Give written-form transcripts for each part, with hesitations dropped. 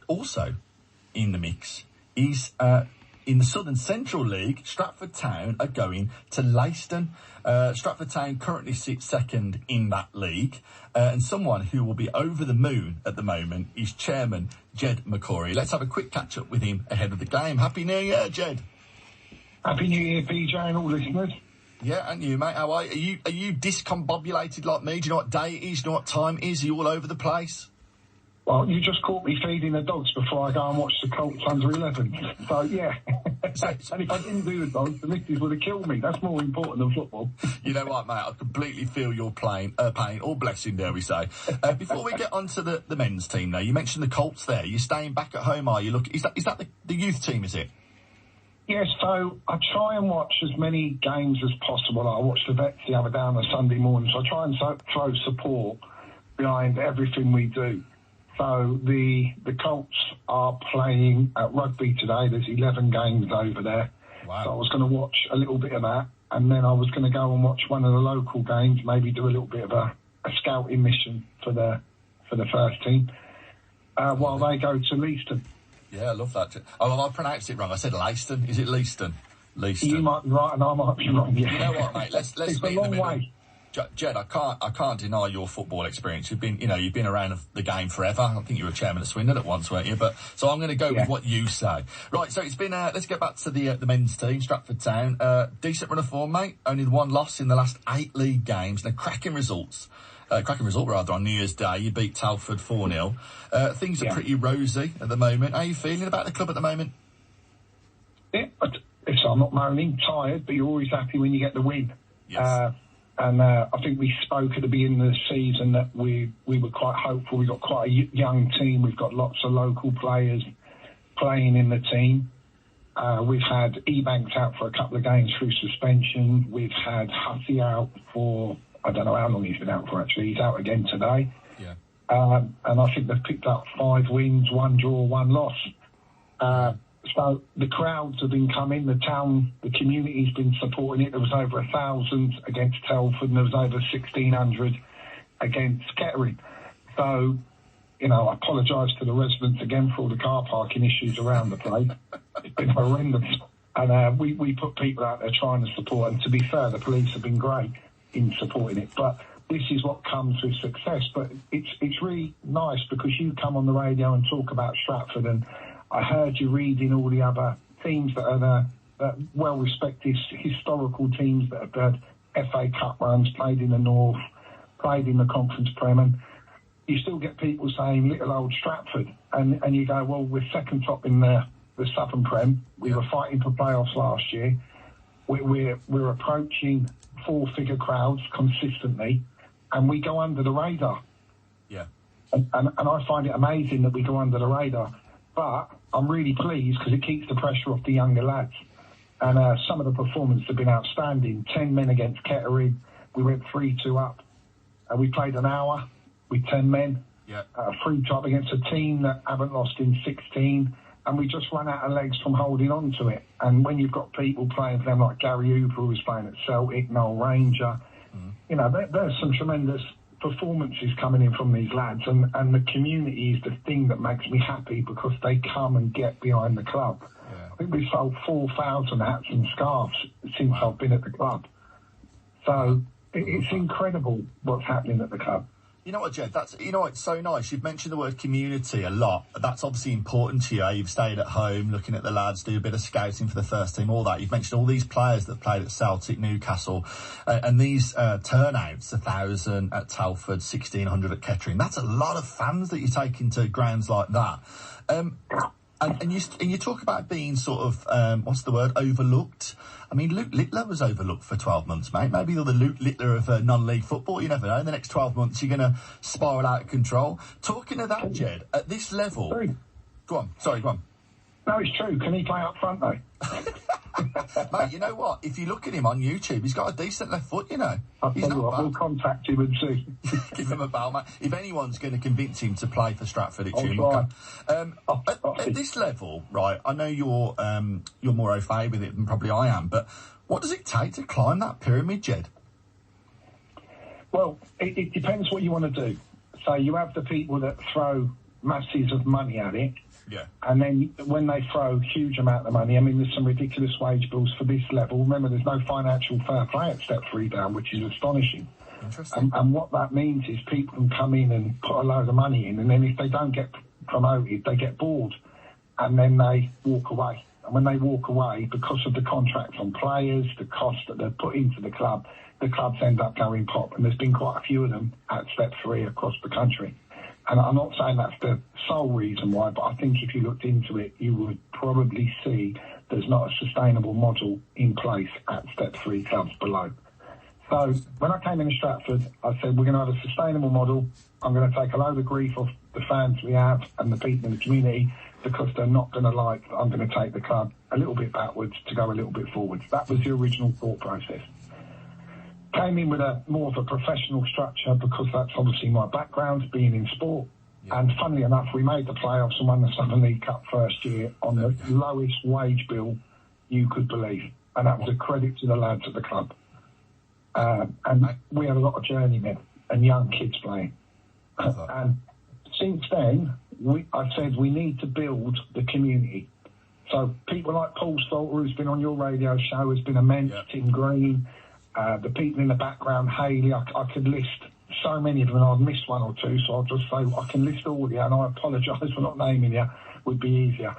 also in the mix is in the Southern Central League. Stratford Town are going to Leiston. Stratford Town currently sits second in that league, and someone who will be over the moon at the moment is Chairman Jed McCrory. Let's have a quick catch up with him ahead of the game. Happy New Year, Jed. Happy New Year, PJ, and all listeners. Yeah, and you, mate. How are you? Are you discombobulated like me? Do you know what day it is? Do you know what time it is? Are you all over the place? Well, you just caught me feeding the dogs before I go and watch the Colts under 11. So, yeah. And if I didn't do the dogs, the missus would have killed me. That's more important than football. You know what, mate? I completely feel your pain, or blessing, dare we say. Before we get on to the men's team, though, you mentioned the Colts there. You're staying back at home, are you? Look, is that the youth team, is it? Yes, so I try and watch as many games as possible. I watched the Vets the other day on a Sunday morning, so I try and throw support behind everything we do. So the Colts are playing at rugby today. There's 11 games over there. Wow. So I was going to watch a little bit of that, and then I was going to go and watch one of the local games, maybe do a little bit of a scouting mission for the first team, while they go to Leiston. Yeah, I love that. Oh, well, I pronounced it wrong. I said Leiston. Is it Leiston? Leiston. You might be right and I might be wrong. Yeah. You know what, mate? Let's it's meet a long in the middle. way. Jed, I can't deny your football experience. You've been around the game forever. I think you were chairman at Swindon at once, weren't you? But so I'm going to go with what you say. Right. So it's been. Let's get back to the men's team, Stratford Town. Decent run of form, mate. Only the one loss in the last 8 league games, and a cracking result on New Year's Day. You beat Telford 4-0. Things are pretty rosy at the moment. How are you feeling about the club at the moment? Yeah, so I'm not moaning, tired, but you're always happy when you get the win. Yes. And I think we spoke at the beginning of the season that we were quite hopeful. We've got quite a young team. We've got lots of local players playing in the team. We've had Ebanks out for a couple of games through suspension. We've had Hussey out for, I don't know how long he's been out for, actually. He's out again today. Yeah. And I think they've picked up 5 wins, 1 draw, 1 loss. So the crowds have been coming, the town, the community's been supporting it. There was over 1,000 against Telford and there was over 1,600 against Kettering. So, I apologise to the residents again for all the car parking issues around the place. It's been horrendous. And we put people out there trying to support. And to be fair, the police have been great in supporting it. But this is what comes with success. But it's really nice because you come on the radio and talk about Stratford, and I heard you reading all the other teams that are the well-respected historical teams that have had FA Cup runs, played in the North, played in the Conference Prem, and you still get people saying little old Stratford, and you go, well, we're second top in the Southern Prem. We were fighting for playoffs last year. We're approaching 4-figure crowds consistently, and we go under the radar. Yeah. And I find it amazing that we go under the radar. But I'm really pleased because it keeps the pressure off the younger lads. And some of the performances have been outstanding. 10 men against Kettering. We went 3-2 up. We played an hour with 10 men. Yeah. 3-2 up against a team that haven't lost in 16. And we just run out of legs from holding on to it. And when you've got people playing for them like Gary Hooper, who was playing at Celtic, Noel Ranger, there's some tremendous performances coming in from these lads, and the community is the thing that makes me happy because they come and get behind the club. Yeah. I think we sold 4,000 hats and scarves since I've been at the club. So it's incredible what's happening at the club. You know what, Jed? It's so nice. You've mentioned the word community a lot. That's obviously important to you. You've stayed at home, looking at the lads, do a bit of scouting for the first team, all that. You've mentioned all these players that played at Celtic, Newcastle, and these turnouts, 1,000 at Telford, 1,600 at Kettering. That's a lot of fans that you take into grounds like that. And you talk about being sort of, overlooked. I mean, Luke Littler was overlooked for 12 months, mate. Maybe you're the Luke Littler of non-league football. You never know. In the next 12 months, you're going to spiral out of control. Talking of that, Jed, at this level... True. Go on. Sorry, go on. No, it's true. Can he play up front, though? Mate, you know what? If you look at him on YouTube, he's got a decent left foot, He's not bad. We'll contact him and see. Give him a bell, mate. If anyone's going to convince him to play for Stratford, it's you. At this level, right, I know you're more au fait with it than probably I am, but what does it take to climb that pyramid, Jed? Well, it depends what you want to do. So you have the people that throw masses of money at it. Yeah. And then when they throw huge amount of money, I mean, there's some ridiculous wage bills for this level. Remember, there's no financial fair play at step 3 down, which is astonishing. Interesting. And what that means is people can come in and put a load of money in, and then if they don't get promoted, they get bored, and then they walk away. And when they walk away, because of the contracts on players, the cost that they're put into the clubs end up going pop. And there's been quite a few of them at step 3 across the country. And I'm not saying that's the sole reason why, but I think if you looked into it, you would probably see there's not a sustainable model in place at step 3 clubs below. So when I came into Stratford, I said, we're going to have a sustainable model. I'm going to take a load of grief off the fans we have and the people in the community, because they're not going to like that I'm going to take the club a little bit backwards to go a little bit forwards. That was the original thought process. Came in with more of a professional structure, because that's obviously my background, being in sport. Yeah. And funnily enough, we made the playoffs and won the Southern League Cup first year on the lowest wage bill you could believe. And that was a credit to the lads at the club. And we had a lot of journeymen and young kids playing. And since then, I said we need to build the community. So people like Paul Salter, who's been on your radio show, has been immense. Yep. Tim Green, the people in the background, Haley, I could list so many of them, and I've missed one or two, so I'll just say I can list all of you, and I apologise for not naming you, would be easier.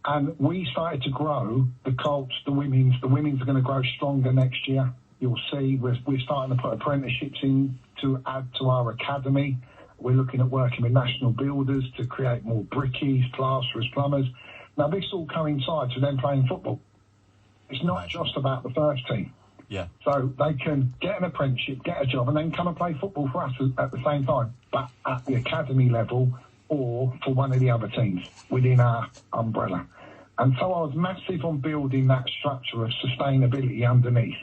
And we started to grow the Colts, the women's. The women's are going to grow stronger next year. You'll see we're starting to put apprenticeships in to add to our academy. We're looking at working with national builders to create more brickies, plasterers, plumbers. Now, this all coincides with them playing football. It's not just about the first team. Yeah. So they can get an apprenticeship, get a job, and then come and play football for us at the same time, but at the academy level or for one of the other teams within our umbrella. And so I was massive on building that structure of sustainability underneath.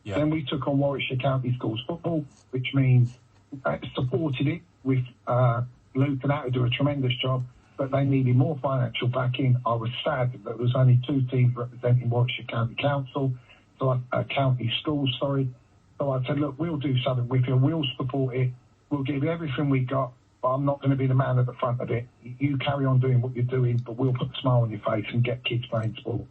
Yeah. Then we took on Warwickshire County Schools football, which means supported it with Luke and that to do a tremendous job, but they needed more financial backing. I was sad that there was only 2 teams representing Warwickshire County Council, county schools, sorry. So I said, look, we'll do something with you. We'll support it. We'll give you everything we got, but I'm not going to be the man at the front of it. You carry on doing what you're doing, but we'll put a smile on your face and get kids playing sport.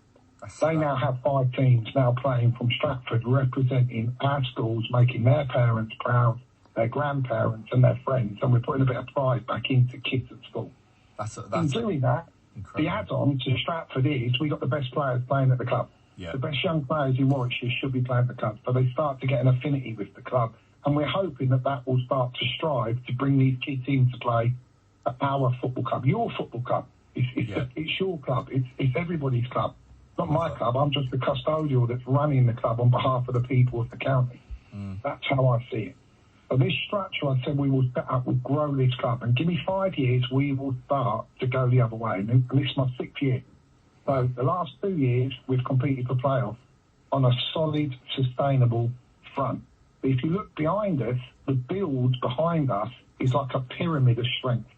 They now have 5 teams now playing from Stratford, representing our schools, making their parents proud, their grandparents and their friends, and we're putting a bit of pride back into kids at school. In doing that, incredible. The add-on to Stratford is we got the best players playing at the club. Yeah. The best young players in Warwickshire should be playing at the club, so they start to get an affinity with the club, and we're hoping that will start to strive to bring these kids in to play at our football club, your football club. It's your club. It's everybody's club. Not my club. I'm just the custodial that's running the club on behalf of the people of the county. That's how I see it. So this structure, I said we will set up, we'll grow this club, and give me 5 years, we will start to go the other way. And this is my 6th year. So the last 2 years, we've competed for playoffs on a solid, sustainable front. But if you look behind us, the build behind us is like a pyramid of strength.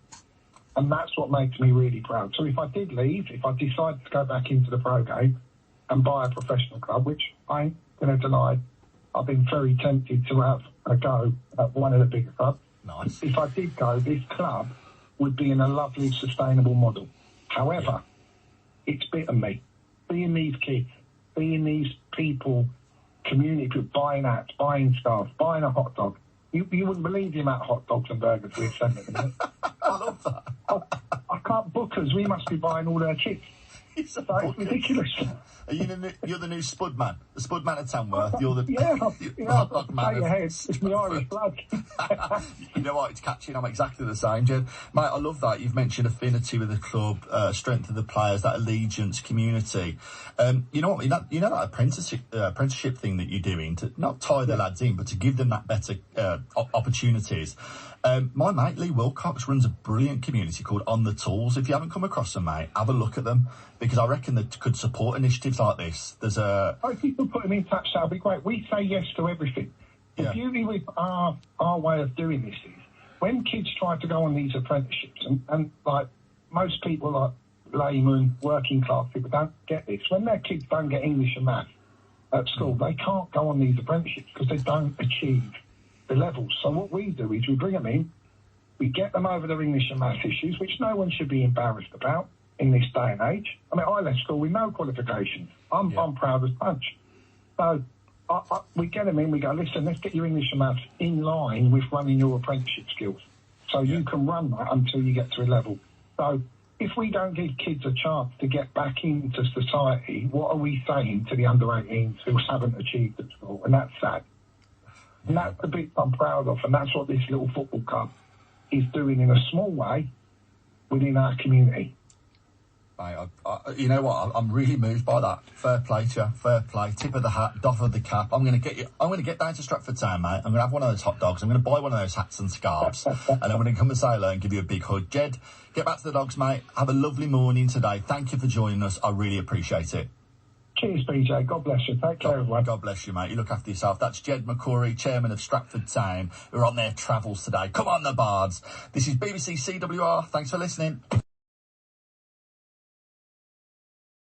And that's what makes me really proud. So if I did leave, if I decided to go back into the pro game and buy a professional club, which I ain't going to deny, I've been very tempted to have a go at one of the bigger clubs. Nice. If I did go, this club would be in a lovely, sustainable model. However, it's bitten me. Seeing these kids, seeing these people, community people buying hats, buying scarves, buying a hot dog. You wouldn't believe the amount of hot dogs and burgers we've sent them. I love that. I can't book us. We must be buying all their kits. It's ridiculous. You're the new Spud man, the Spud man of Tamworth. You're the hot dog man. It's my Irish blood. You know what? It's catching. I'm exactly the same, Jed. Mate, I love that. You've mentioned affinity with the club, strength of the players, that allegiance, community. You know what? You know that apprenticeship thing that you're doing to not tie the lads in, but to give them that better opportunities. My mate Lee Wilcox runs a brilliant community called On the Tools. If you haven't come across them, mate, have a look at them, because I reckon they could support initiatives like this. There's if you could put them in touch, that would be great. We say yes to everything. The beauty with our way of doing this is when kids try to go on these apprenticeships, and like most people, like laymen, working class people, don't get this. When their kids don't get English and maths at school, they can't go on these apprenticeships because they don't achieve the levels. So what we do is we bring them in, We get them over their English and maths issues, which no one should be embarrassed about in this day and age. I mean, I left school with no qualifications. I'm proud as punch. So we get them in, we go, listen, let's get your English and maths in line with running your apprenticeship skills. So you can run that until you get to a level. So if we don't give kids a chance to get back into society, what are we saying to the under-18s who haven't achieved at school? And that's sad. And that's the bit I'm proud of, and that's what this little football club is doing in a small way within our community. Mate, you know what? I'm really moved by that. Fair play to you. Fair play. Tip of the hat, doff of the cap. I'm going to get down to Stratford Town, mate. I'm going to have one of those hot dogs. I'm going to buy one of those hats and scarves, and I'm going to come and say hello and give you a big hug. Jed, get back to the dogs, mate. Have a lovely morning today. Thank you for joining us. I really appreciate it. Cheers, BJ. God bless you. Take care, everyone. God bless you, mate. You look after yourself. That's Jed McCrory, chairman of Stratford Town, who are on their travels today. Come on, the Bards. This is BBC CWR. Thanks for listening.